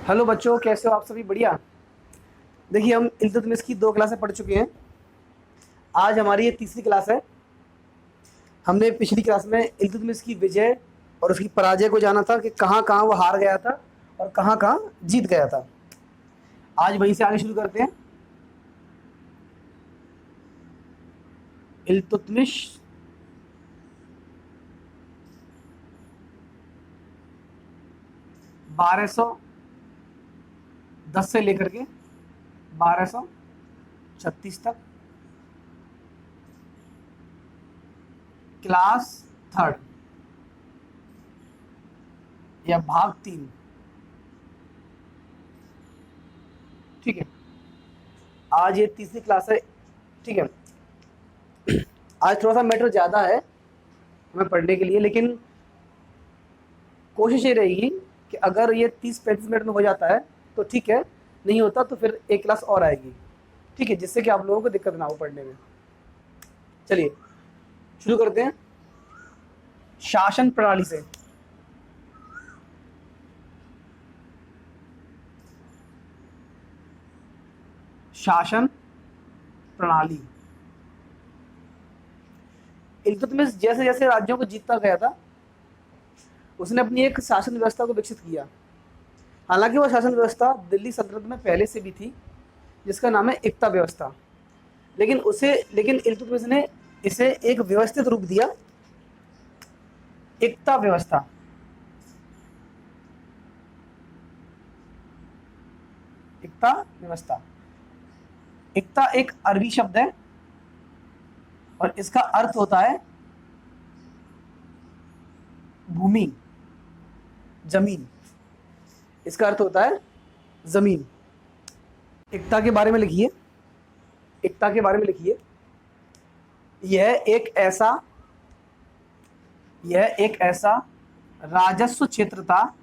Hello बच्चों, कैसे हो आप सभी? बढ़िया। देखिए, हम इल्तुतमिश की 2 क्लासें पढ़ चुके हैं। आज हमारी ये तीसरी क्लास है। हमने पिछली क्लास में इल्तुतमिश की विजय और उसकी पराजय को जाना था कि कहाँ कहाँ वो हार गया था और कहाँ कहाँ जीत गया था। आज वहीं से आगे शुरू करते हैं। इल्तुतमिश 1210 से लेकर के 1236 तक, क्लास थर्ड या भाग 3। ठीक है, आज ये तीसरी क्लास है। ठीक है, आज थोड़ा सा मैटर ज़्यादा है हमें पढ़ने के लिए, लेकिन कोशिश ये रहेगी कि अगर ये 30-35 मिनट में हो जाता है तो ठीक है, नहीं होता तो फिर एक क्लास और आएगी। ठीक है, जिससे कि आप लोगों को दिक्कत ना हो पढ़ने में। चलिए शुरू करते हैं शासन प्रणाली से। शासन प्रणाली। इल्तुतमिश जैसे जैसे राज्यों को जीतता गया था, उसने अपनी एक शासन व्यवस्था को विकसित किया। हालांकि वह शासन व्यवस्था दिल्ली सल्तनत में पहले से भी थी, जिसका नाम है एकता व्यवस्था। लेकिन इल्तुतमिश ने इसे एक व्यवस्थित रूप दिया, एकता व्यवस्था। एकता व्यवस्था। एकता एक अरबी शब्द है और इसका अर्थ होता है भूमि, जमीन। इसका अर्थ होता है जमीन। एकता के बारे में लिखिए। एकता के बारे में लिखिए। यह एक ऐसा राजस्व क्षेत्र था।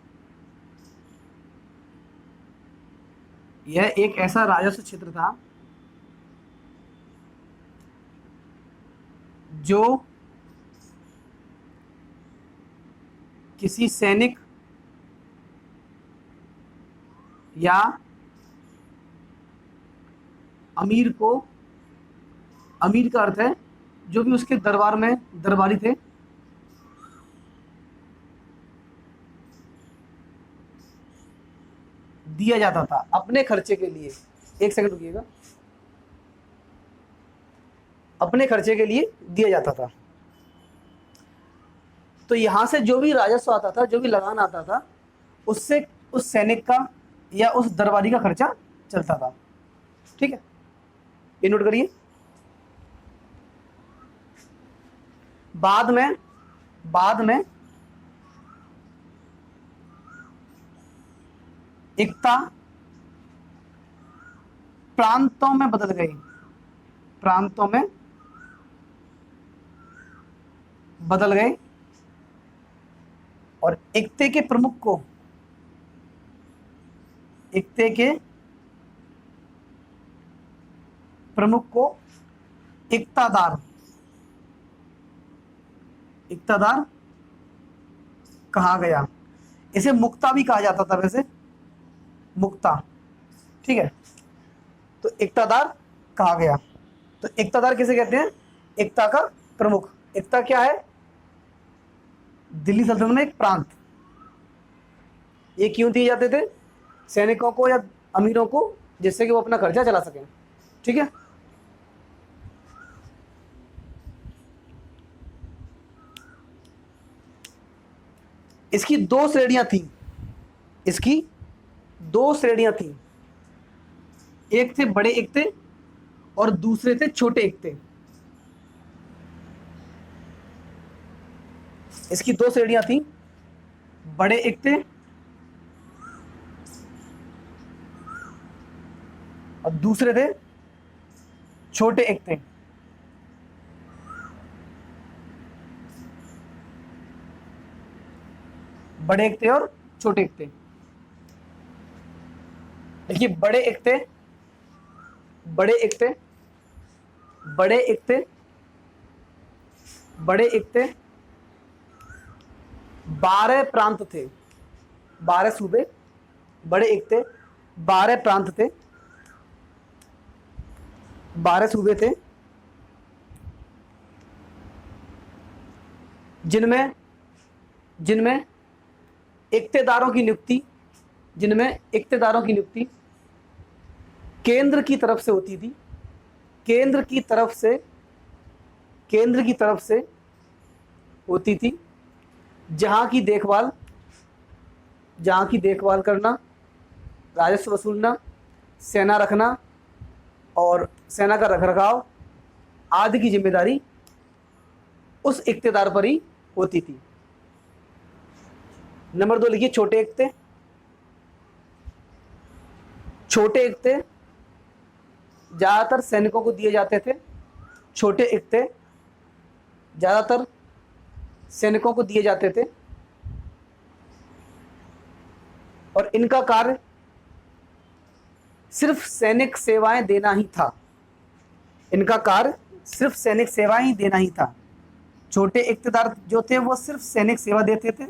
यह एक ऐसा राजस्व क्षेत्र था जो किसी सैनिक या अमीर को, अमीर का अर्थ है जो भी उसके दरबार में दरबारी थे, दिया जाता था अपने खर्चे के लिए। एक सेकंड रुकिएगा। अपने खर्चे के लिए दिया जाता था। तो यहां से जो भी राजस्व आता था, जो भी लगान आता था, उससे उस सैनिक का या उस दरबारी का खर्चा चलता था। ठीक है, ये नोट करिए। बाद में एकता प्रांतों में बदल गई। प्रांतों में बदल गए और एकते के प्रमुख को, एकते के प्रमुख को एकतादार, एकतादार कहा गया। इसे मुक्ता भी कहा जाता था वैसे, मुक्ता। ठीक है, तो एकतादार कहा गया। तो एकतादार किसे कहते हैं? एकता का प्रमुख। एकता क्या है? दिल्ली सल्तनत में एक प्रांत। ये क्यों दिए जाते थे? सैनिकों को या अमीरों को, जिससे कि वो अपना खर्चा चला सकें। ठीक है, इसकी 2 श्रेणियां थी। इसकी 2 श्रेणियां थी। एक थे बड़े एकते और दूसरे थे छोटे एकते। इसकी 2 श्रेणियां थी, बड़े एकते और दूसरे थे छोटे एकते। बड़े एकते और छोटे एकते। देखिए, बड़े एकते, बड़े एकते, बड़े एकते, बड़े एकते 12 प्रांत थे, 12 सूबे बड़े इक्ते 12 प्रांत थे, 12 सूबे थे, जिनमें जिनमें इक्तेदारों की नियुक्ति केंद्र की तरफ से होती थी। केंद्र की तरफ से होती थी, जहां की देखभाल करना, राजस्व वसूलना, सेना रखना और सेना का रखरखाव आदि की जिम्मेदारी उस इक्तेदार पर ही होती थी। नंबर 2 लिखिए, छोटे इक्ते। छोटे इक्ते ज्यादातर सैनिकों को दिए जाते थे। छोटे इक्ते ज्यादातर सैनिकों को दिए जाते थे और इनका कार्य सिर्फ सैनिक सेवाएं देना ही था। छोटे इक्तेदार जो थे वो सिर्फ सैनिक सेवा देते थे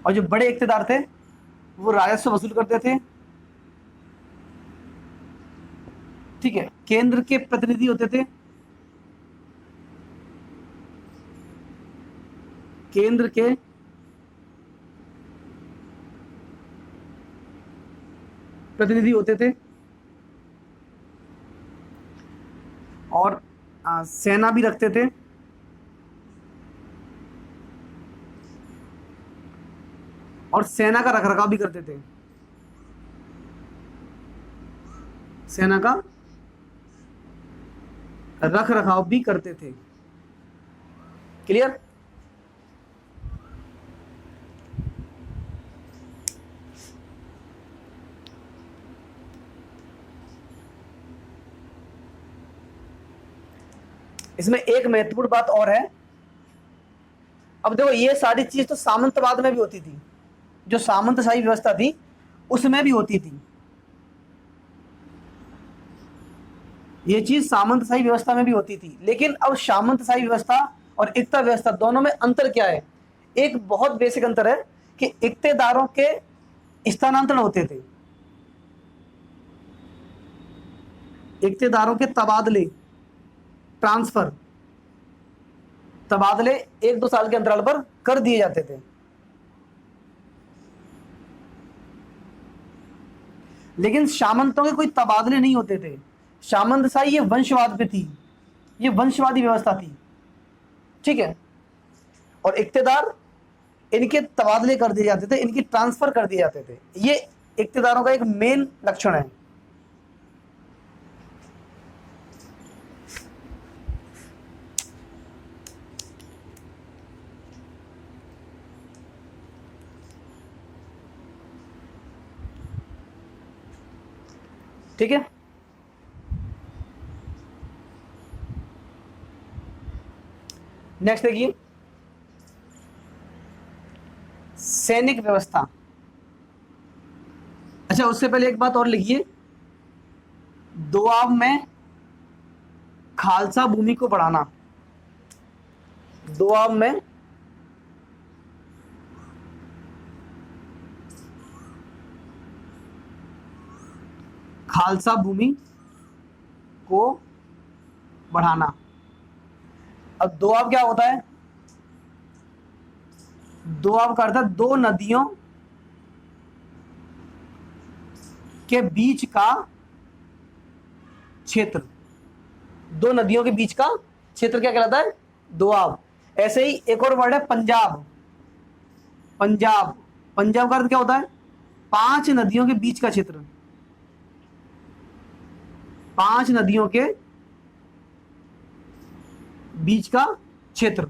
और जो बड़े इक्तेदार थे वो राजस्व वसूल करते थे। ठीक है, केंद्र के प्रतिनिधि होते थे। केंद्र के प्रतिनिधि होते थे और सेना भी रखते थे और सेना का रखरखाव भी करते थे। सेना का रखरखाव भी करते थे। क्लियर? इसमें एक महत्वपूर्ण बात और है। अब देखो, ये सारी चीज तो सामंतवाद में भी होती थी, जो सामंतशाही व्यवस्था थी उसमें भी होती थी। ये चीज सामंतशाही व्यवस्था में भी होती थी, लेकिन अब सामंतशाही व्यवस्था और इक्ता व्यवस्था दोनों में अंतर क्या है? एक बहुत बेसिक अंतर है कि इक्तेदारों के स्थानांतरण होते थे, इक्तेदारों के तबादले 1-2 साल के अंतराल पर कर दिए जाते थे। लेकिन सामंतों के कोई तबादले नहीं होते थे। सामंतशाही ये वंशवाद पे थी, ये वंशवादी व्यवस्था थी। ठीक है, और इक्तेदार इनके तबादले कर दिए जाते थे, इनकी ट्रांसफर कर दिए जाते थे। ये इक्तेदारों का एक मेन लक्षण है। ठीक है, नेक्स्ट देखिए, सैनिक व्यवस्था। अच्छा, उससे पहले एक बात और लिखिए, दोआब में खालसा भूमि को बढ़ाना। दोआब में खालसा भूमि को बढ़ाना। अब दोआब क्या होता है? दोआब का अर्थ है दो नदियों के बीच का क्षेत्र। दो नदियों के बीच का क्षेत्र क्या कहलाता है? दोआब। ऐसे ही एक और वर्ड है पंजाब। पंजाब का अर्थ क्या होता है? 5 नदियों के बीच का क्षेत्र। 5 नदियों के बीच का क्षेत्र,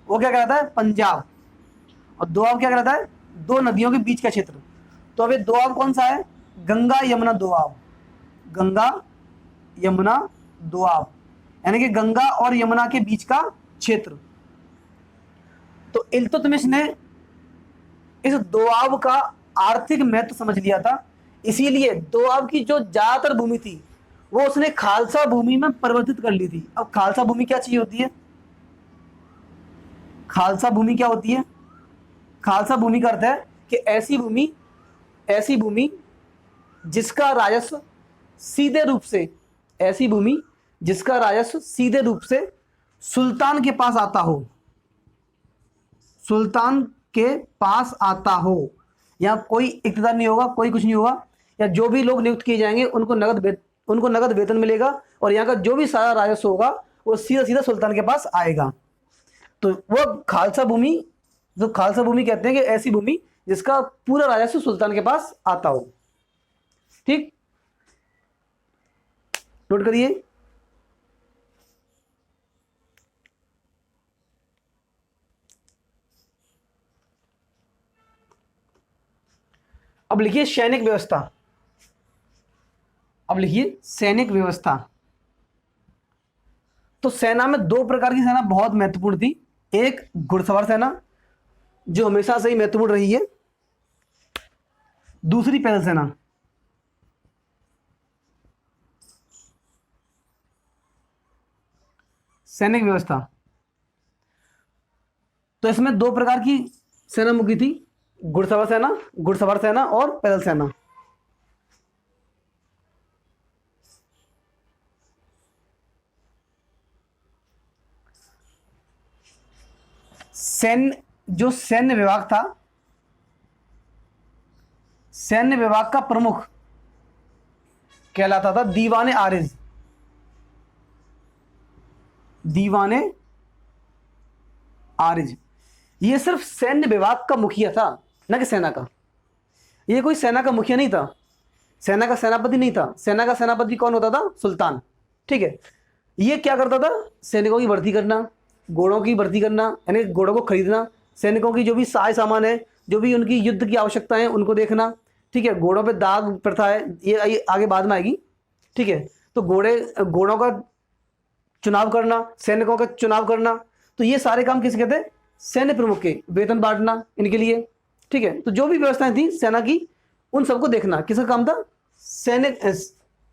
वो क्या कहलाता है? पंजाब। और दोआब क्या कहलाता है? 2 नदियों के बीच का क्षेत्र। तो अभी दोआब कौन सा है? गंगा यमुना दोआब। गंगा यमुना दोआब, यानी कि गंगा और यमुना के बीच का क्षेत्र। तो इल्तुतमिश ने इस दोआब का आर्थिक महत्व समझ लिया था, इसीलिए दोआब की जो ज्यादातर भूमि थी वो उसने खालसा भूमि में परिवर्तित कर ली थी। अब खालसा भूमि क्या चीज होती है? खालसा भूमि क्या होती है? खालसा भूमि का अर्थ है कि ऐसी भूमि ऐसी भूमि जिसका राजस्व सीधे रूप से, ऐसी भूमि जिसका राजस्व सीधे रूप से सुल्तान के पास आता हो, सुल्तान के पास आता हो। यहाँ कोई इक़्तिदार नहीं होगा, कोई कुछ नहीं होगा, या जो भी लोग नियुक्त किए जाएंगे उनको नगद वेतन मिलेगा, और यहाँ का जो भी सारा राजस्व होगा वो सीधा सीधा सुल्तान के पास आएगा। तो वो खालसा भूमि, जो खालसा भूमि कहते हैं कि ऐसी भूमि जिसका पूरा राजस्व सुल्तान के पास आता हो। ठीक, नोट करिए। अब लिखिए सैनिक व्यवस्था। अब लिखिए सैनिक व्यवस्था। तो सेना में दो प्रकार की सेना बहुत महत्वपूर्ण थी। एक घुड़सवार सेना जो हमेशा से ही महत्वपूर्ण रही है, दूसरी पैदल सेना। सैनिक व्यवस्था, तो इसमें दो प्रकार की सेना मुख्य थी, घुड़सवार सेना और पैदल सेना। जो सैन्य विभाग था, सैन्य विभाग का प्रमुख कहलाता था दीवाने आरिज। दीवाने आरिज ये सिर्फ सैन्य विभाग का मुखिया था, न कि सेना का। ये कोई सेना का मुखिया नहीं था, सेना का सेनापति नहीं था। सेना का सेनापति कौन होता था? सुल्तान। ठीक है, ये क्या करता था? सैनिकों की भर्ती करना, घोड़ों की भर्ती करना, यानी घोड़ों को खरीदना, सैनिकों की जो भी साज सामान है, जो भी उनकी युद्ध की आवश्यकता है उनको देखना। ठीक है, घोड़ों पे दाग प्रथा है, ये आगे बाद में आएगी। ठीक है, तो घोड़ों का चुनाव करना, सैनिकों का चुनाव करना, तो ये सारे काम किसे कहते हैं? सैन्य प्रमुख के। वेतन बांटना इनके लिए। ठीक है, तो जो भी व्यवस्थाएं थी सेना की, उन सबको देखना किसका काम था?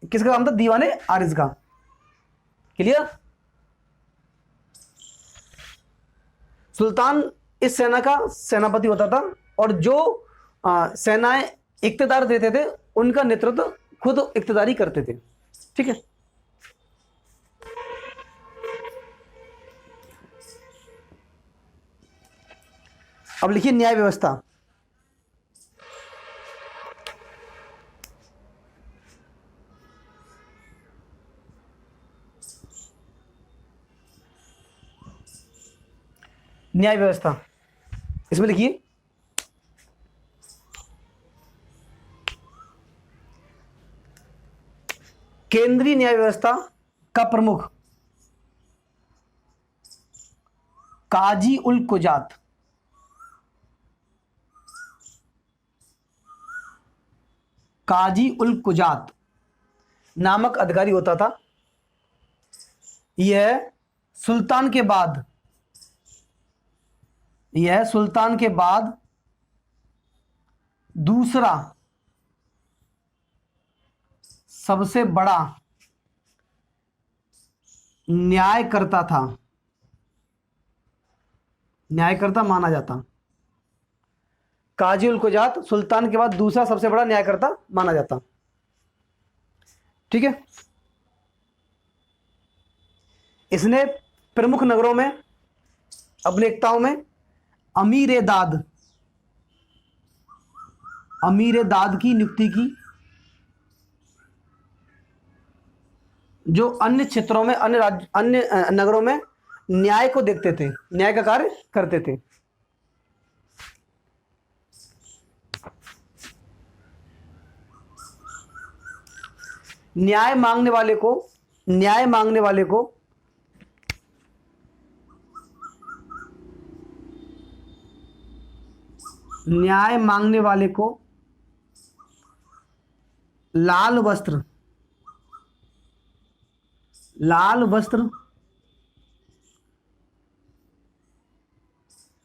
किसका काम था? दीवाने आरिज का। क्लियर? सुल्तान इस सेना का सेनापति होता था, और जो सेनाएं इक्तदार देते थे उनका नेतृत्व खुद इक्तदारी करते थे। ठीक है, अब लिखिए न्याय व्यवस्था। न्याय व्यवस्था, इसमें लिखिए केंद्रीय न्याय व्यवस्था का प्रमुख काजी उल कुजात। काजी उल कुजात नामक अधिकारी होता था। यह सुल्तान के बाद दूसरा सबसे बड़ा न्यायकर्ता था, न्यायकर्ता माना जाता। काजी उल कुजात सुल्तान के बाद दूसरा सबसे बड़ा न्यायकर्ता माना जाता। ठीक है, इसने प्रमुख नगरों में, अपने एकताओं में अमीर दाद की नियुक्ति की, जो अन्य क्षेत्रों में, अन्य नगरों में न्याय को देखते थे, न्याय का कार्य करते थे। न्याय मांगने वाले को लाल वस्त्र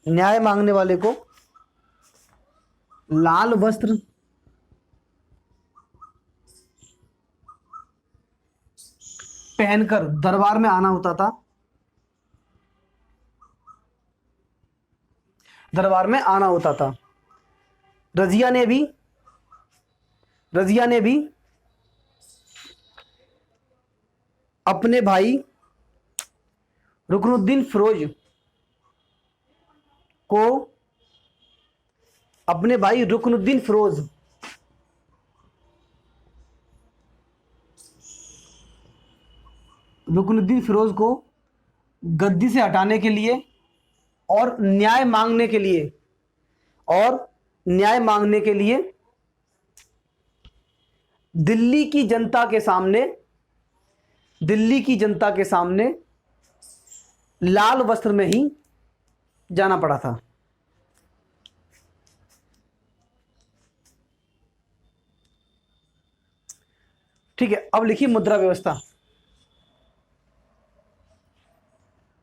न्याय मांगने वाले को लाल वस्त्र पहनकर दरबार में आना होता था। रजिया ने भी रजिया ने भी अपने भाई रुकनुद्दीन फिरोज को अपने भाई रुकनुद्दीन फिरोज रुकनुद्दीन फिरोज को गद्दी से हटाने के लिए और न्याय मांगने के लिए दिल्ली की जनता के सामने लाल वस्त्र में ही जाना पड़ा था। ठीक है, अब लिखिए मुद्रा व्यवस्था।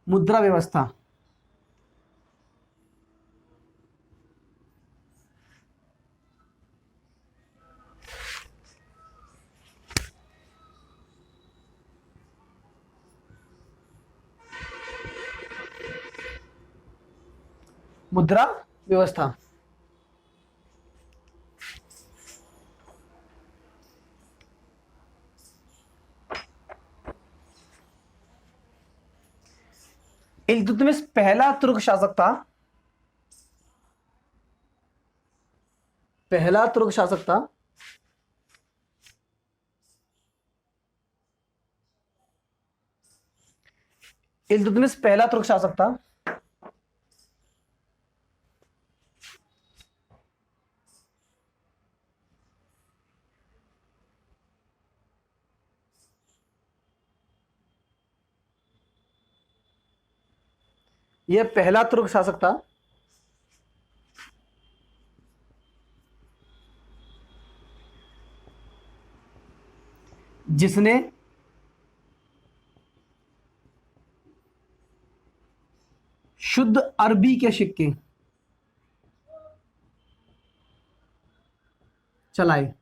मुद्रा व्यवस्था मुद्रा व्यवस्था इल्तुतमिश पहला तुर्क शासक था। इल्तुतमिश पहला तुर्क शासक था। यह पहला तुर्क शासक था जिसने शुद्ध अरबी के सिक्के चलाए।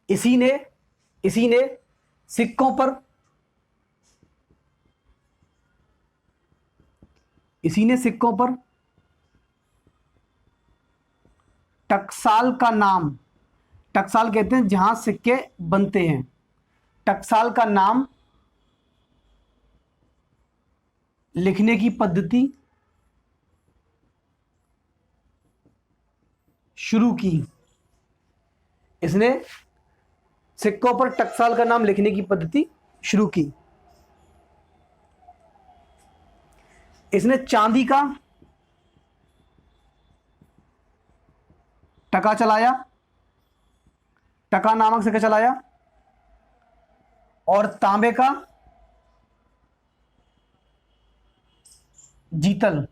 इसी ने सिक्कों पर टकसाल का नाम, टकसाल कहते हैं जहां सिक्के बनते हैं, टकसाल का नाम लिखने की पद्धति शुरू की। इसने सिक्कों पर टकसाल का नाम लिखने की पद्धति शुरू की। इसने चांदी का टका चलाया, टका नामक सिक्का चलाया, और तांबे का जीतल,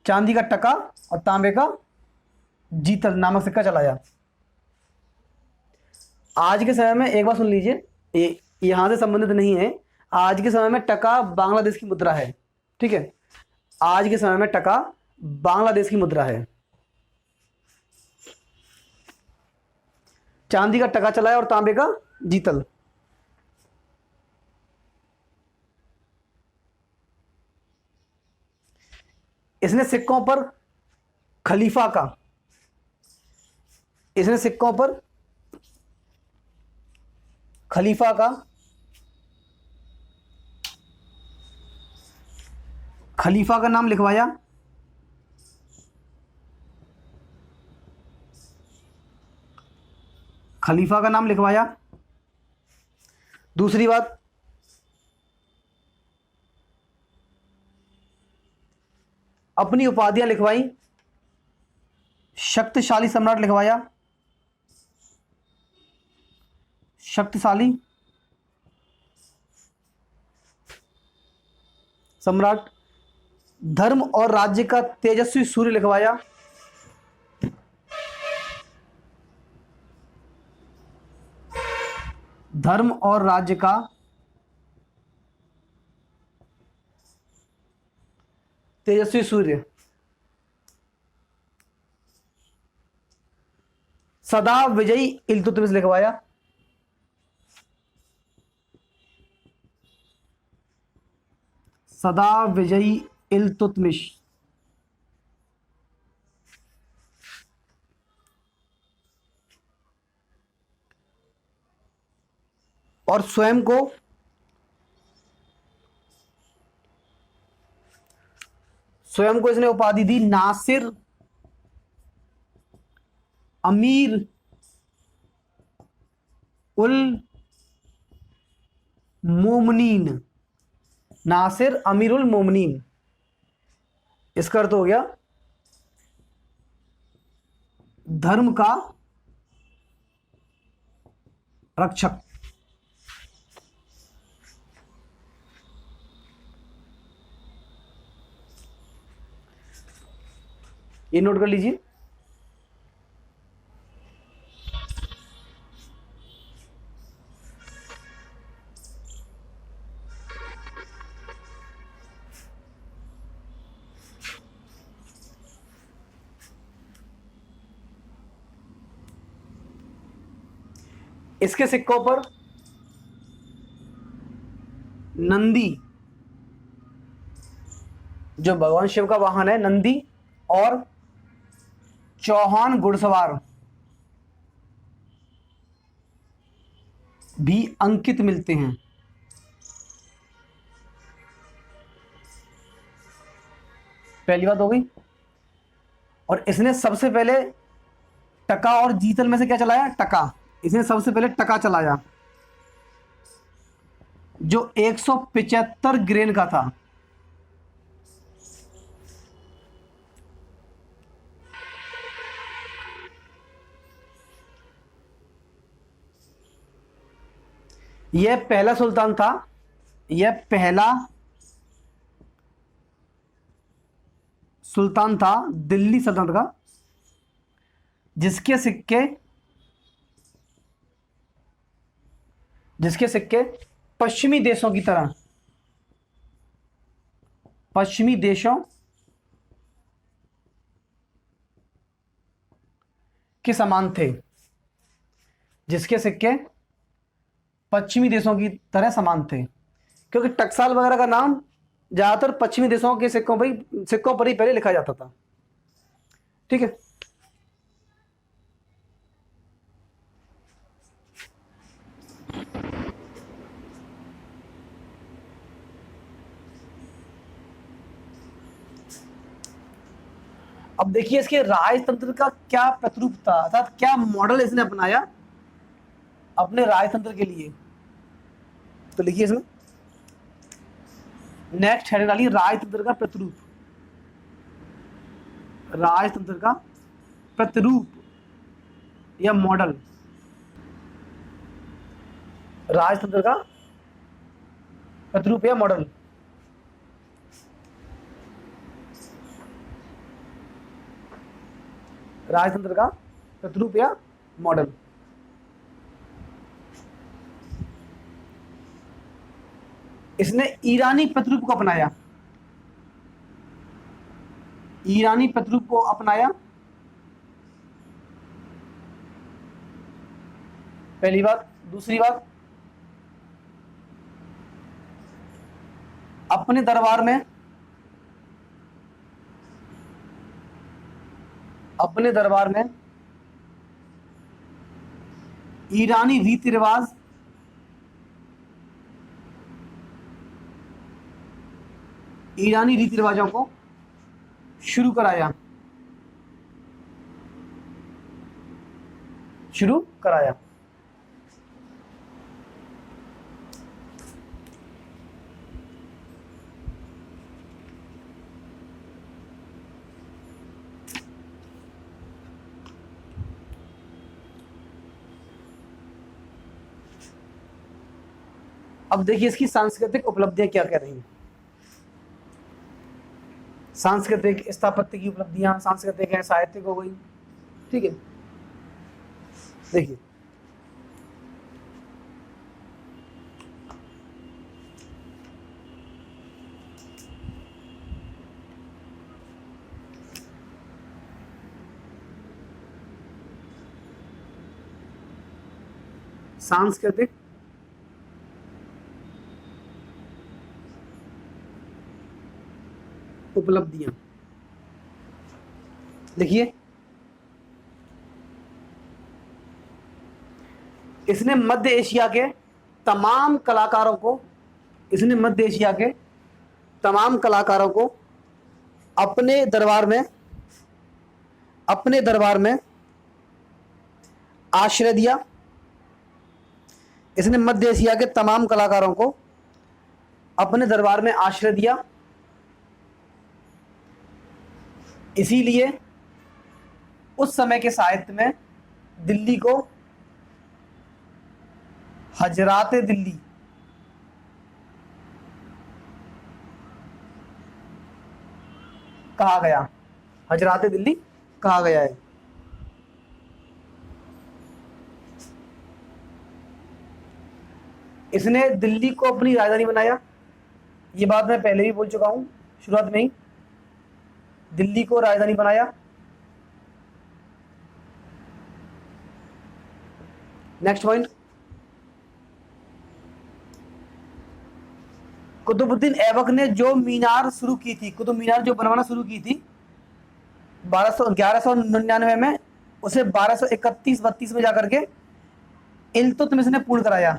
चांदी का टका और तांबे का जीतल नामक सिक्का चलाया। आज के समय में एक बार सुन लीजिए, ये यहां से संबंधित नहीं है। आज के समय में टका बांग्लादेश की मुद्रा है। ठीक है, आज के समय में टका बांग्लादेश की मुद्रा है। चांदी का टका चलाया और तांबे का जीतल। इसने सिक्कों पर खलीफा का नाम लिखवाया। दूसरी बात, अपनी उपाधियां लिखवाई। शक्तिशाली सम्राट लिखवाया, शक्तिशाली सम्राट। धर्म और राज्य का तेजस्वी सूर्य लिखवाया। धर्म और राज्य का तेजस्वी सूर्य। सदा विजयी इल्तुतमिश लिखवाया। सदा विजयी इल्तुतमिश। और स्वयं को इसने उपाधि दी नासिर अमीर उल मोमनीन। नासिर अमीर उल मोमनीन, इसका अर्थ हो गया धर्म का रक्षक। ये नोट कर लीजिए। इसके सिक्कों पर नंदी, जो भगवान शिव का वाहन है, नंदी और चौहान घुड़सवार भी अंकित मिलते हैं। पहली बात हो गई। और इसने सबसे पहले टका और जीतल में से क्या चलाया? टका। इसने सबसे पहले टका चलाया जो 175 ग्रेन का था। यह पहला सुल्तान था, यह पहला सुल्तान था दिल्ली सल्तनत का जिसके सिक्के पश्चिमी देशों की तरह, पश्चिमी देशों के समान थे, जिसके सिक्के पश्चिमी देशों की तरह समान थे। क्योंकि टकसाल वगैरह का नाम ज्यादातर पश्चिमी देशों के सिक्कों पर ही पहले लिखा जाता था। ठीक है। अब देखिए इसके राजतंत्र का क्या प्रतिरूप था, अर्थात क्या मॉडल इसने अपनाया अपने राजतंत्र के लिए। तो लिखिए इसमें नेक्स्ट हेडिंग डालिए, राजतंत्र का प्रतिरूप। राजतंत्र का प्रतिरूप या मॉडल, राजतंत्र का प्रतिरूप या मॉडल। राजतंत्र का प्रतिरूप या मॉडल। इसने ईरानी प्रतिरूप को अपनाया, ईरानी प्रतिरूप को अपनाया। पहली बात। दूसरी बात, अपने दरबार में ईरानी रीति रिवाजों को शुरू कराया। अब देखिए इसकी सांस्कृतिक उपलब्धियां क्या कह रही हैं। सांस्कृतिक, स्थापत्य की उपलब्धियां सांस्कृतिक है, साहित्यिक हो गई। ठीक है। देखिए सांस्कृतिक उपलब्धियां। देखिए, इसने मध्य एशिया के तमाम कलाकारों को इसने मध्य एशिया के तमाम कलाकारों को अपने दरबार में आश्रय दिया। इसने मध्य एशिया के तमाम कलाकारों को अपने दरबार में आश्रय दिया। इसीलिए उस समय के साहित्य में दिल्ली को हजराते दिल्ली कहा गया। हजराते दिल्ली कहा गया है। इसने दिल्ली को अपनी राजधानी बनाया। ये बात मैं पहले भी बोल चुका हूं, शुरुआत में ही। दिल्ली को राजधानी बनाया। नेक्स्ट पॉइंट, कुतुबुद्दीन ऐबक ने जो मीनार शुरू की थी, कुतुब मीनार जो बनवाना शुरू की थी 1199 में, उसे 1231-32 में जाकर के इल्तुतमिश ने पूर्ण कराया।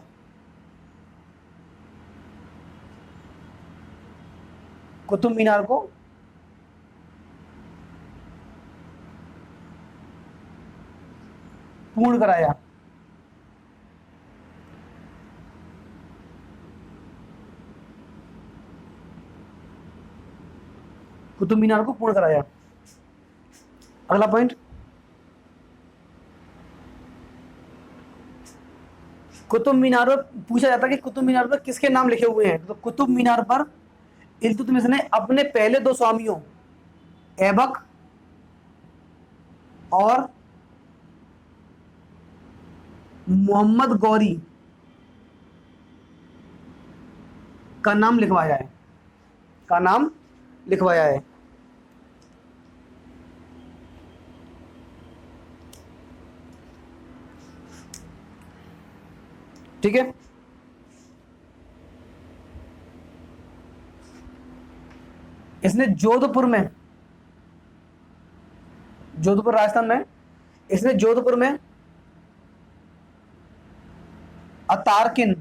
कुतुब मीनार को पूर्ण कराया। कुतुब मीनार को पूर्ण कराया। अगला पॉइंट, कुतुब मीनार पर पूछा जाता है कि कुतुब मीनार पर किसके नाम लिखे हुए हैं। तो कुतुब मीनार पर इल्तुतमिश ने अपने पहले दो स्वामियों ऐबक और मोहम्मद गौरी का नाम लिखवाया है। ठीक है। इसने जोधपुर राजस्थान में, इसने जोधपुर में अतारकिन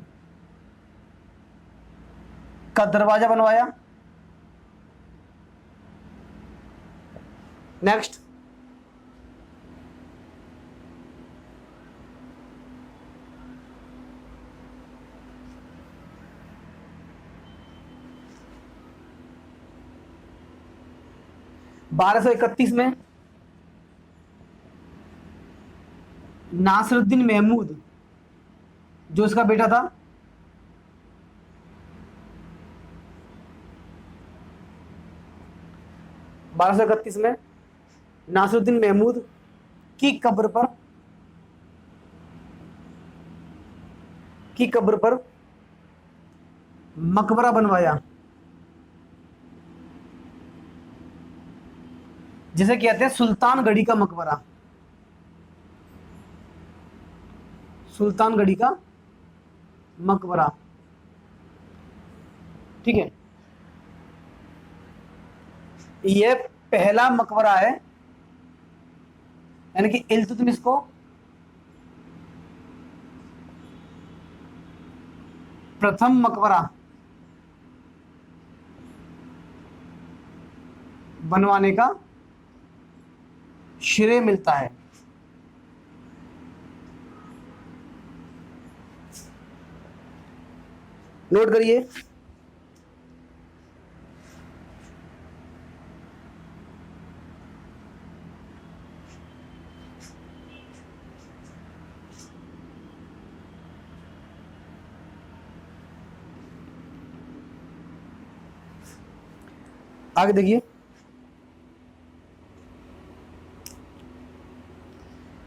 का दरवाजा बनवाया। नेक्स्ट, बारह सौ 31 में नासिरुद्दीन महमूद जो इसका बेटा था, में नासिरुद्दीन महमूद की कब्र पर मकबरा बनवाया, जिसे कहते हैं सुल्तानगढ़ी का मकबरा। सुल्तानगढ़ी का मकबरा, ठीक है। यह पहला मकबरा है, यानी कि इल्तुतमिश को प्रथम मकबरा बनवाने का श्रेय मिलता है। नोट करिए, आगे देखिए।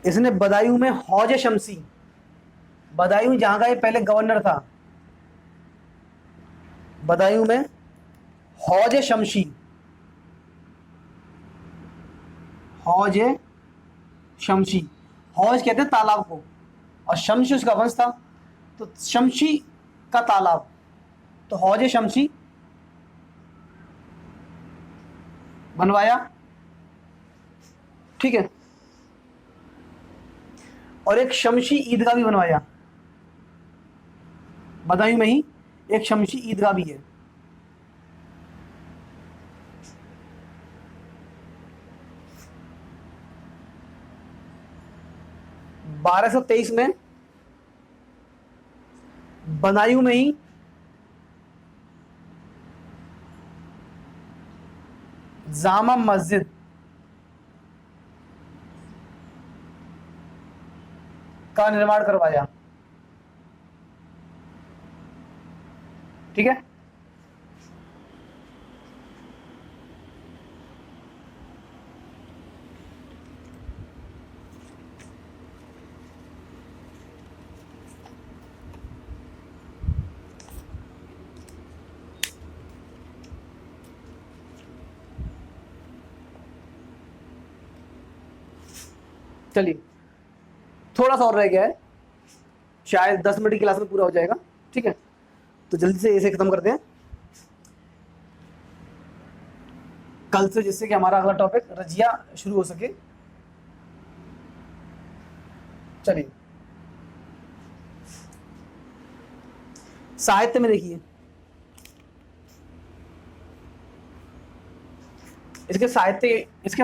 इसने बदायूं में हौज शमसी, बदायूं जहां का ये पहले गवर्नर था, बदायूं में हौज शमशी, हौज शमशी, हौज कहते हैं तालाब को, और शमशी उसका वंश था, तो शमशी का तालाब, तो हौज शमशी बनवाया, ठीक है, और एक शमशी ईदगाह भी बनवाया। बदायूं में ही एक शमशी ईदगाह भी है। 1223 में बदायूं में ही जामा मस्जिद का निर्माण करवाया, ठीक है। चलिए थोड़ा सा और रह गया है, शायद 10 मिनट की क्लास में पूरा हो जाएगा, ठीक है। तो जल्दी से इसे खत्म करते हैं कल से, जिससे कि हमारा अगला टॉपिक रजिया शुरू हो सके। चलिए साहित्य में देखिए, इसके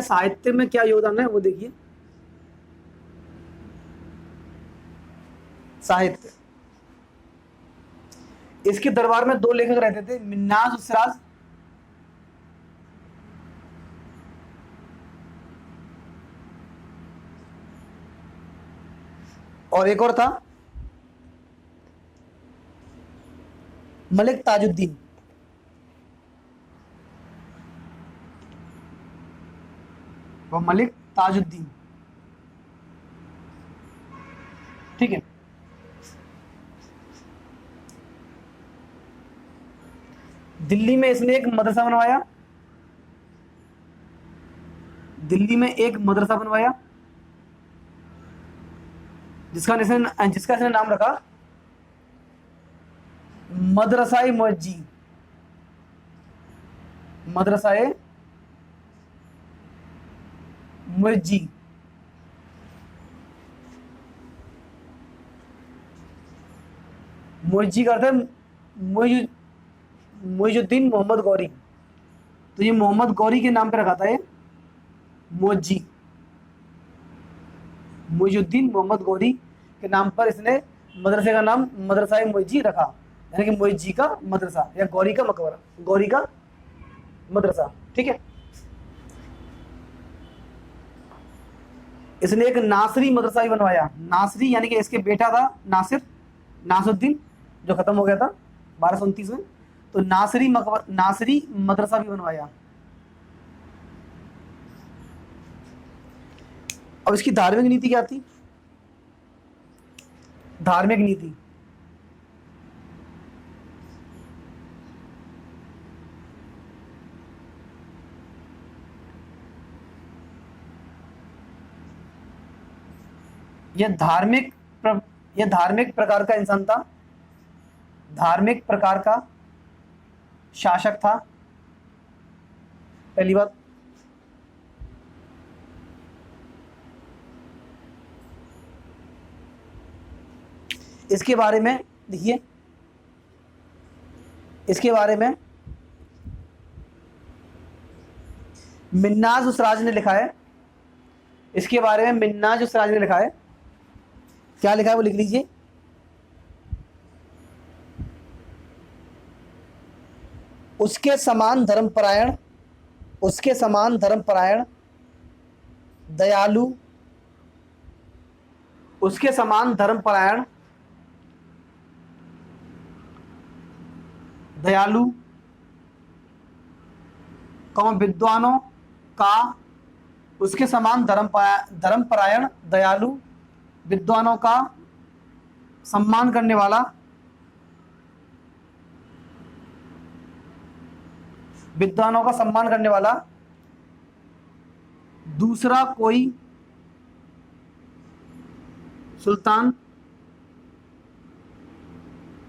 साहित्य में क्या योगदान है वो देखिए। साहित्य, इसके दरबार में 2 लेखक रहते थे, मिन्नाज और सिराज। और एक और था मलिक ताजुद्दीन। वो मलिक ताजुद्दीन, ठीक है। दिल्ली में इसने एक मदरसा बनवाया, दिल्ली में एक मदरसा बनवाया जिसका इसने नाम रखा मदरसाए मुअज्जी, मदरसाए मुअज्जी। मुअज्जी का अर्थ है मुइजुद्दीन मोहम्मद गौरी, तो ये मोहम्मद गौरी के नाम पे रखा था ये मुअज्जी। मुइजुद्दीन मोहम्मद गौरी के नाम पर इसने मदरसे का नाम मदरसा मुअज्जी रखा, यानी कि मुअज्जी का मदरसा या गौरी का मकबरा, गौरी का मदरसा, ठीक है। इसने एक नासरी मदरसा भी बनवाया, नासरी यानी कि इसके बेटा था नासुद्दीन जो खत्म हो गया था 1229 में, तो नासरी मदरसा भी बनवाया। अब इसकी धार्मिक नीति क्या थी? धार्मिक नीति, यह धार्मिक प्रकार का इंसान था, धार्मिक प्रकार का शासक था, पहली बात। इसके बारे में देखिए, इसके बारे में मिन्नाज उसराज ने लिखा है, इसके बारे में मिन्नाज उसराज ने लिखा है। क्या लिखा है वो लिख लीजिए। उसके समान धर्मपरायण दयालु, उसके समान धर्मपरायण दयालु विद्वानों का, उसके समान धर्मपरायण दयालु विद्वानों का सम्मान करने वाला, विद्वानों का सम्मान करने वाला दूसरा कोई सुल्तान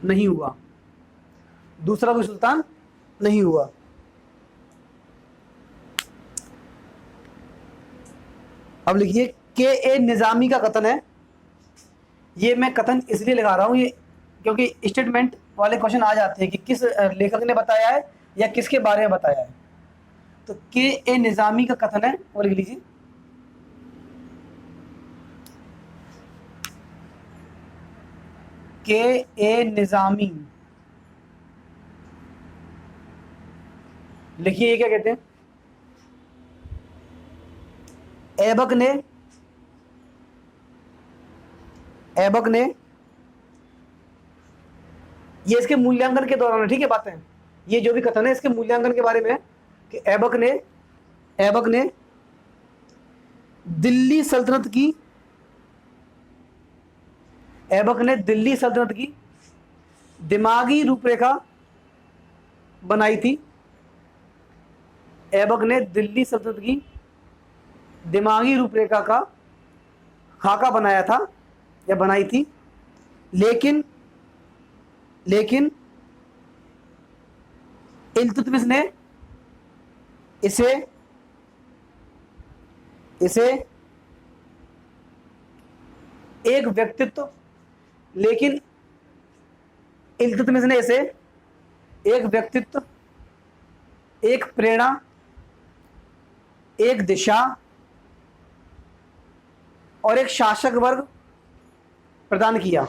नहीं हुआ, दूसरा कोई सुल्तान नहीं हुआ। अब लिखिए के ए निजामी का कथन है। ये मैं कथन इसलिए लगा रहा हूँ ये क्योंकि स्टेटमेंट वाले क्वेश्चन आ जाते हैं कि किस लेखक ने बताया है या किसके बारे में बताया है। तो के ए निजामी का कथन है, वो लिख लीजिए। के ए निजामी, लिखिए ये क्या कहते हैं। ऐबक ने ये इसके मूल्यांकन के दौरान है, ठीक है बातें, ये जो भी कथन है इसके मूल्यांकन के बारे में है कि ऐबक ने दिल्ली सल्तनत की दिमागी रूपरेखा बनाई थी। ऐबक ने दिल्ली सल्तनत की दिमागी रूपरेखा का खाका बनाया था या बनाई थी, लेकिन इल्तुतमिश ने इसे एक व्यक्तित्व लेकिन इल्तुतमिश ने इसे एक व्यक्तित्व, एक प्रेरणा, एक दिशा और एक शासक वर्ग प्रदान किया।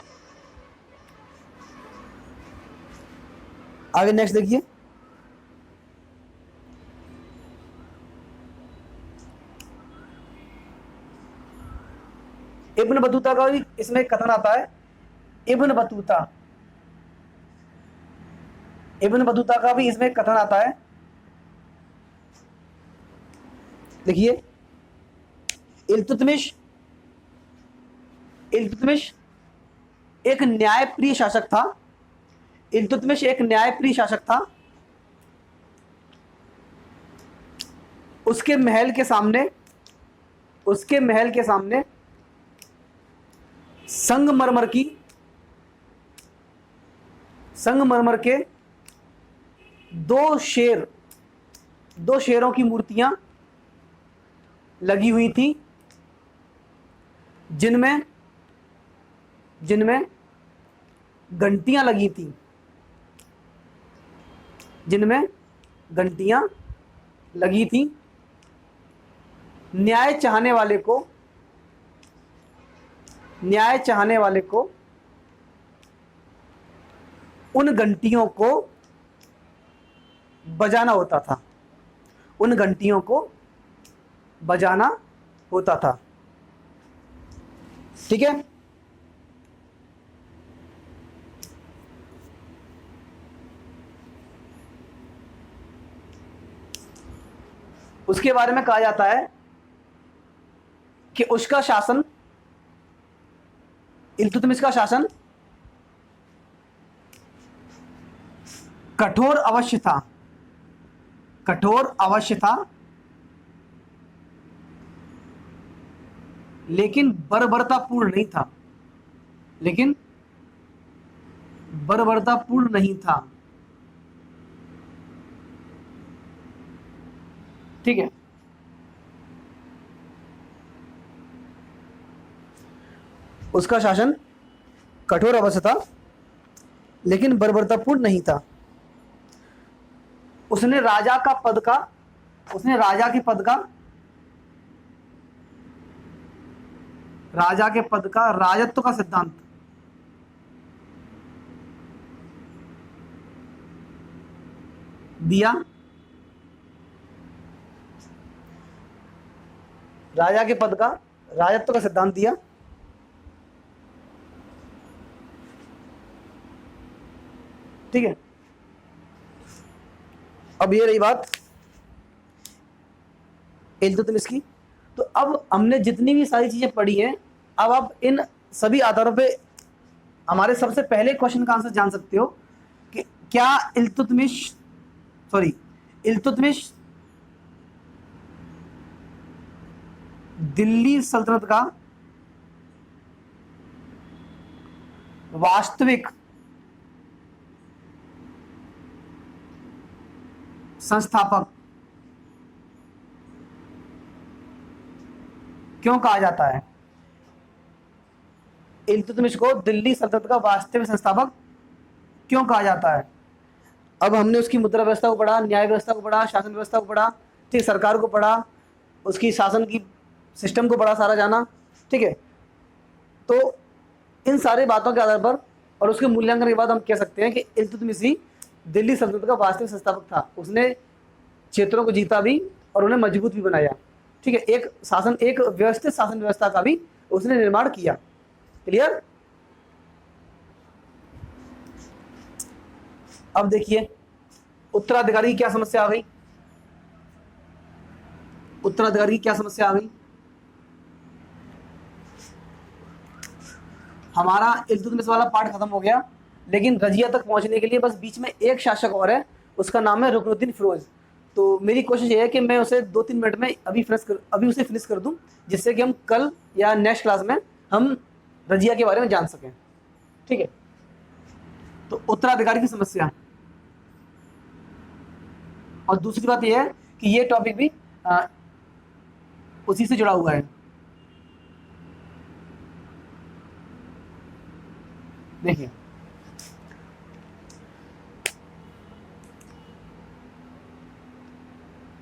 आगे नेक्स्ट देखिए। इब्न बतूता का भी इसमें कथन आता है। इब्न बतूता का भी इसमें कथन आता है। देखिए, इल्तुतमिश एक न्यायप्रिय शासक था। इल्तुतमिश एक न्यायप्रिय शासक था। उसके महल के सामने संगमरमर के दो शेरों की मूर्तियां लगी हुई थी, जिनमें घंटियां लगी थी। न्याय चाहने वाले को उन घंटियों को बजाना होता था। ठीक है। उसके बारे में कहा जाता है कि उसका शासन, इल्तुतमिश का शासन कठोर अवश्य था, लेकिन बर्बरतापूर्ण नहीं था। ठीक है। उसका शासन कठोर अवश्य था, लेकिन बर्बरतापूर्ण नहीं था। उसने राजा के पद का राजत्व का सिद्धांत दिया। राजा के पद का राजत्व का सिद्धांत दिया। ठीक है। अब ये रही बात इल्तुतमिश की। तो अब हमने जितनी भी सारी चीजें पढ़ी हैं, अब आप इन सभी आधारों पे हमारे सबसे पहले क्वेश्चन का आंसर जान सकते हो कि क्या इल्तुतमिश दिल्ली सल्तनत का वास्तविक संस्थापक क्यों कहा जाता है? इल्तुतमिश को दिल्ली सल्तनत का वास्तविक संस्थापक क्यों कहा जाता है? अब हमने उसकी मुद्रा व्यवस्था को पढ़ा, न्याय व्यवस्था को पढ़ा, शासन व्यवस्था को पढ़ा, ठीक, सरकार को पढ़ा, उसकी शासन की सिस्टम को पढ़ा सारा जाना, ठीक है। तो इन सारे बातों के आधार पर और उसके मूल्यांकन के बाद हम कह सकते हैं कि इल्तुतमिश ही दिल्ली सल्तनत का वास्तविक संस्थापक था। उसने क्षेत्रों को जीता भी और उन्हें मजबूत भी बनाया, ठीक है। एक व्यवस्थित शासन व्यवस्था का भी उसने निर्माण किया। क्लियर? अब देखिए उत्तराधिकारी की क्या समस्या आ गई। उत्तराधिकारी की क्या समस्या आ गई? हमारा इल्तुतमिश वाला पार्ट खत्म हो गया, लेकिन रजिया तक पहुंचने के लिए बस बीच में एक शासक और है, उसका नाम है रुकनुद्दीन फिरोज। तो मेरी कोशिश ये है कि मैं उसे 2-3 मिनट में अभी उसे फिनिश कर दूं, जिससे कि हम कल या नेक्स्ट क्लास में हम रजिया के बारे में जान सकें, ठीक है। तो उत्तराधिकारी की समस्या, और दूसरी बात यह है कि ये टॉपिक भी उसी से जुड़ा हुआ है। देखिए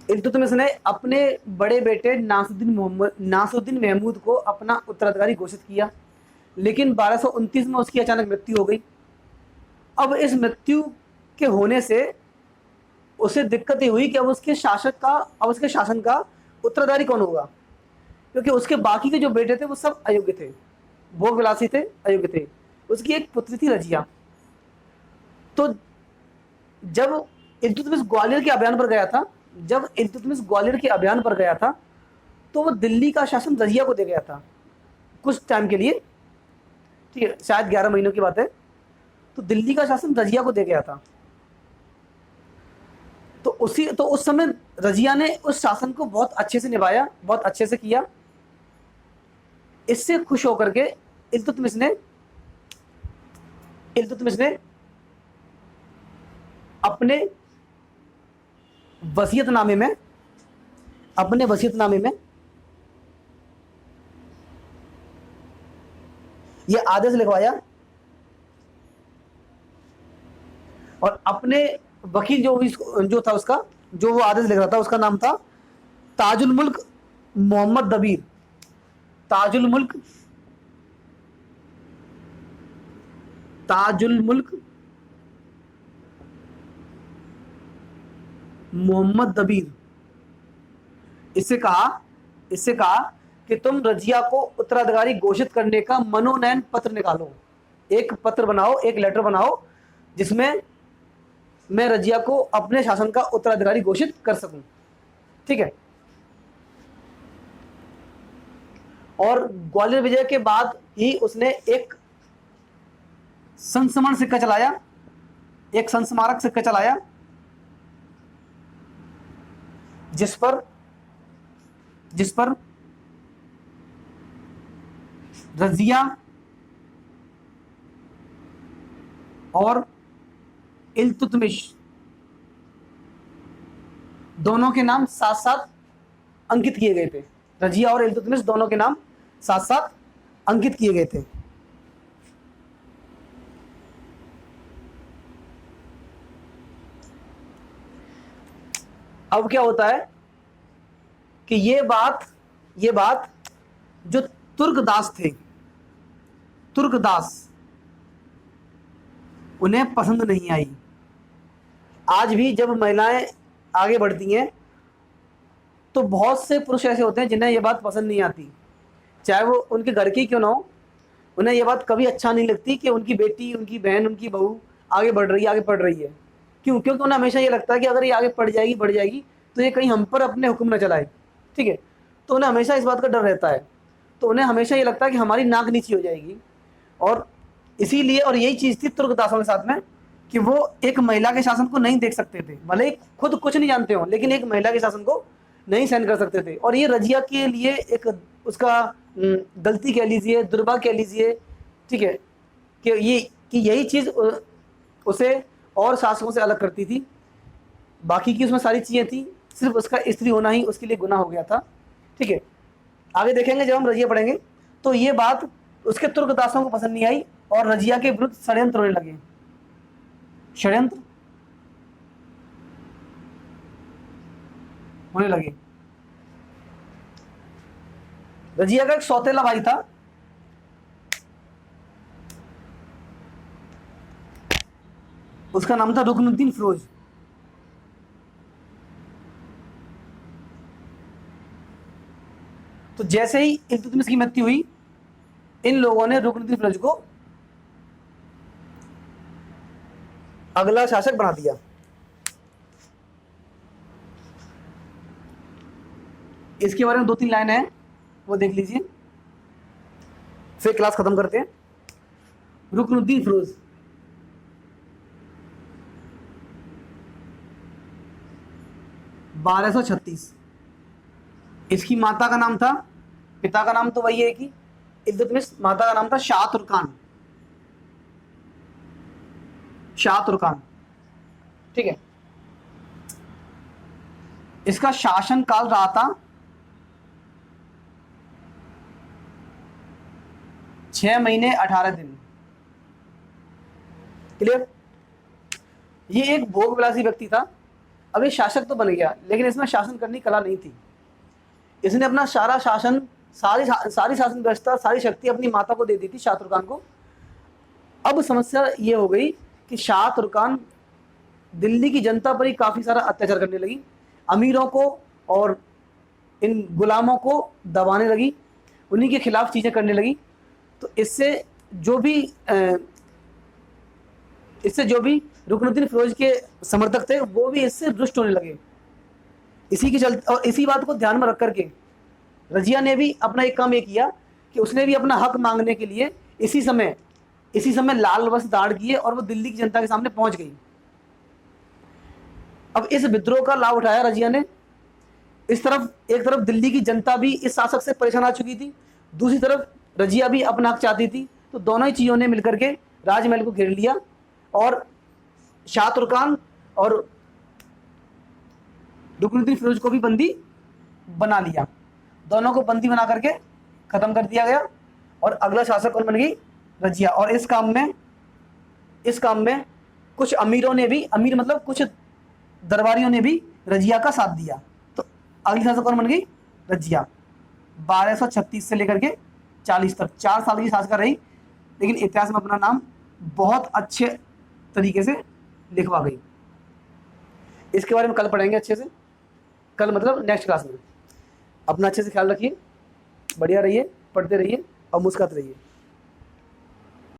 इल्तुतमिश ने अपने बड़े बेटे नासुद्दीन महमूद को अपना उत्तराधिकारी घोषित किया, लेकिन 1229 में उसकी अचानक मृत्यु हो गई। अब इस मृत्यु के होने से उसे दिक्कत ये हुई कि अब उसके शासन का उत्तराधिकारी कौन होगा, क्योंकि उसके बाकी के जो बेटे थे वो सब अयोग्य थे, भोग विलासी थे, अयोग्य थे। उसकी एक पुत्री थी रजिया। तो जब इल्तुतमिश ग्वालियर के अभियान पर गया था, तो वो दिल्ली का शासन रजिया को दे गया था कुछ टाइम के लिए, ठीक है, शायद 11 महीनों की बात है। तो दिल्ली का शासन रजिया को दे गया था। तो उस समय रजिया ने उस शासन को बहुत अच्छे से निभाया, बहुत अच्छे से किया। इससे खुश होकर के इल्तुतमिश ने अपने वसीयतनामे में यह आदेश लिखवाया, और अपने वकील जो था उसका, जो वो आदेश लिख रहा था, उसका नाम था ताजुल मुल्क मोहम्मद दबीर। ताजुल मुल्क मोहम्मद दबीर। इससे कहा कि तुम रजिया को उत्तराधिकारी घोषित करने का मनोनयन पत्र निकालो, एक पत्र बनाओ, एक लेटर बनाओ, जिसमें मैं रजिया को अपने शासन का उत्तराधिकारी घोषित कर सकूं, ठीक है। और ग्वालियर विजय के बाद ही उसने एक संस्मरण सिक्का चलाया, एक संस्मारक सिक्का चलाया, जिस पर रजिया और इल्तुतमिश दोनों के नाम साथ साथ अंकित किए गए थे। रजिया और इल्तुतमिश दोनों के नाम साथ साथ अंकित किए गए थे। अब क्या होता है कि ये बात जो तुर्कदास थे, उन्हें पसंद नहीं आई। आज भी जब महिलाएं आगे बढ़ती हैं तो बहुत से पुरुष ऐसे होते हैं जिन्हें यह बात पसंद नहीं आती, चाहे वो उनके घर की क्यों ना हो। उन्हें यह बात कभी अच्छा नहीं लगती कि उनकी बेटी, उनकी बहन, उनकी बहू आगे बढ़ रही है, आगे पढ़ रही है। क्यों? क्योंकि उन्हें हमेशा ये लगता है कि अगर ये आगे बढ़ जाएगी तो ये कहीं हम पर अपने हुक्म न चलाए, ठीक है। तो उन्हें हमेशा इस बात का डर रहता है। तो उन्हें हमेशा ये लगता है कि हमारी नाक नीची हो जाएगी। और इसीलिए, और यही चीज़ थी तुर्कदासों के साथ में, कि वो एक महिला के शासन को नहीं देख सकते थे, भले ही खुद कुछ नहीं जानते हो, लेकिन एक महिला के शासन को नहीं सहन कर सकते थे। और ये रजिया के लिए एक उसका गलती कह लीजिए, दुर्भाग्य कह लीजिए, ठीक है, कि यही चीज़ उसे और शासकों से अलग करती थी। बाकी की उसमें सारी चीज़ें थी, सिर्फ उसका स्त्री होना ही उसके लिए गुनाह हो गया था, ठीक है। आगे देखेंगे जब हम रजिया पढ़ेंगे, तो ये बात उसके तुर्क दासों को पसंद नहीं आई और रजिया के विरुद्ध षड्यंत्र होने लगे। षड्यंत्र होने लगे। रजिया का एक सौतेला भाई था, उसका नाम था रुकनुद्दीन फिरोज। तो जैसे ही इल्तुतमिश की मृत्यु हुई, इन लोगों ने रुकनुद्दीन फिरोज को अगला शासक बना दिया। इसके बारे में 2-3 लाइन है, वो देख लीजिए, फिर क्लास खत्म करते हैं। रुकनुद्दीन फिरोज 1236। इसकी माता का नाम था, पिता का नाम तो वही है कि इल्तुतमिश, माता का नाम था शाह तुर्कान। शाह तुर्कान, ठीक है। इसका शासन काल रहा था 6 महीने 18 दिन। क्लियर? ये एक भोग विलासी व्यक्ति था। अब ये शासक तो बन गया, लेकिन इसमें शासन करने की कला नहीं थी। इसने अपना सारा शासन, सारी शासन व्यवस्था, सारी शक्ति अपनी माता को दे दी थी, शाह तुर्कान को। अब समस्या ये हो गई कि शाह तुर्कान दिल्ली की जनता पर ही काफ़ी सारा अत्याचार करने लगी, अमीरों को और इन गुलामों को दबाने लगी, उन्हीं के खिलाफ चीज़ें करने लगी। तो इससे जो भी रुकनुद्दीन फिरोज के समर्थक थे, वो भी इससे रुष्ट होने लगे। इसी के चलते और इसी बात को ध्यान में रख करके रजिया ने भी अपना एक काम ये किया कि उसने भी अपना हक मांगने के लिए इसी समय लाल वस्त्र धारण किए और वो दिल्ली की जनता के सामने पहुंच गई। अब इस विद्रोह का लाभ उठाया रजिया ने। एक तरफ दिल्ली की जनता भी इस शासक से परेशान आ चुकी थी, दूसरी तरफ रजिया भी अपना हक चाहती थी। तो दोनों ही चीज़ों ने मिलकर के राजमहल को घेर लिया और शाह तुर्कान और रुकनुद्दीन फिरोज को भी बंदी बना लिया। दोनों को बंदी बना करके खत्म कर दिया गया और अगला शासक कौन बन गई? रजिया। और इस काम में कुछ अमीरों ने भी, अमीर मतलब कुछ दरबारियों ने भी रजिया का साथ दिया। तो अगली शासक कौन बन गई? रजिया। 1236 से लेकर के 40 तक 4 साल की शासक रही, लेकिन इतिहास में अपना नाम बहुत अच्छे तरीके से लिखवा गई। इसके बारे में कल पढ़ेंगे अच्छे से, कल मतलब नेक्स्ट क्लास में। अपना अच्छे से ख्याल रखिए, बढ़िया रहिए, पढ़ते रहिए और मुस्कुराते रहिए।